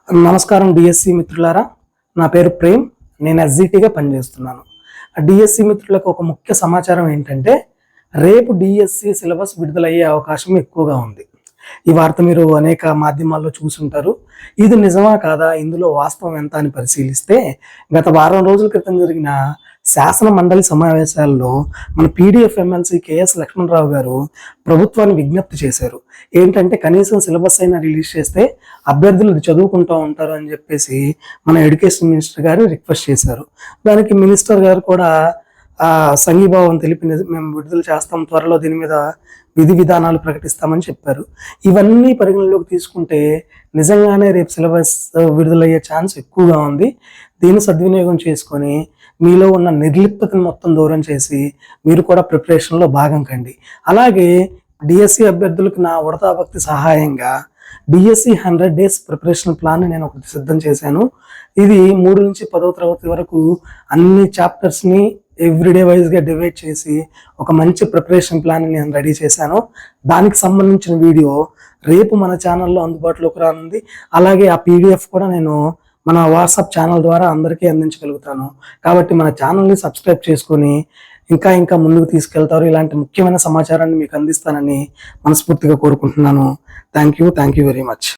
నమస్కారం డిఎస్సి మిత్రులారా, నా పేరు ప్రేమ్. నేను ఎస్జిటిగా పనిచేస్తున్నాను. డిఎస్సి మిత్రులకు ఒక ముఖ్య సమాచారం ఏంటంటే, రేపు డిఎస్సి సిలబస్ విడుదలయ్యే అవకాశం ఎక్కువగా ఉంది. ఈ వార్త మీరు అనేక మాధ్యమాల్లో చూసుంటారు. ఇది నిజమా కాదా, ఇందులో వాస్తవం ఎంత అని పరిశీలిస్తే, గత వారం రోజుల క్రితం జరిగిన శాసన మండలి సమావేశాల్లో మన పీడిఎఫ్ ఎమ్మెల్సీ కేఎస్ లక్ష్మణరావు గారు ప్రభుత్వాన్ని విజ్ఞప్తి చేశారు. ఏంటంటే, కనీసం సిలబస్ అయినా రిలీజ్ చేస్తే అభ్యర్థులు చదువుకుంటూ ఉంటారు అని చెప్పేసి మన ఎడ్యుకేషన్ మినిస్టర్ గారు రిక్వెస్ట్ చేశారు. దానికి మినిస్టర్ గారు కూడా సంఘీభావం తెలిపి మేము విడుదల చేస్తాం, త్వరలో దీని మీద విధి విధానాలు ప్రకటిస్తామని చెప్పారు. ఇవన్నీ పరిగణలోకి తీసుకుంటే నిజంగానే రేపు సిలబస్ విడుదలయ్యే ఛాన్స్ ఎక్కువగా ఉంది. దీన్ని సద్వినియోగం చేసుకొని మీలో ఉన్న నిర్లిప్తతను మొత్తం దూరం చేసి మీరు కూడా ప్రిపరేషన్లో భాగం కండి. అలాగే డిఎస్సి అభ్యర్థులకు నా ఉడతా భక్తి సహాయంగా డిఎస్సి 100 days ప్రిపరేషన్ ప్లాన్ నేను ఒకటి సిద్ధం చేశాను. ఇది 3 నుంచి 10వ తరగతి వరకు అన్ని చాప్టర్స్ని ఎవ్రీడే వైజ్గా డివైడ్ చేసి ఒక మంచి ప్రిపరేషన్ ప్లాన్ నేను రెడీ చేశాను. దానికి సంబంధించిన వీడియో రేపు మన ఛానల్లో అందుబాటులోకి రానుంది. అలాగే ఆ పీడిఎఫ్ కూడా నేను మన వాట్సాప్ ఛానల్ ద్వారా అందరికీ అందించగలుగుతాను. కాబట్టి మన ఛానల్ని సబ్స్క్రైబ్ చేసుకొని ఇంకా ముందుకు తీసుకెళ్తారు. ఇలాంటి ముఖ్యమైన సమాచారాన్ని మీకు అందిస్తానని మనస్ఫూర్తిగా కోరుకుంటున్నాను. Thank you very much.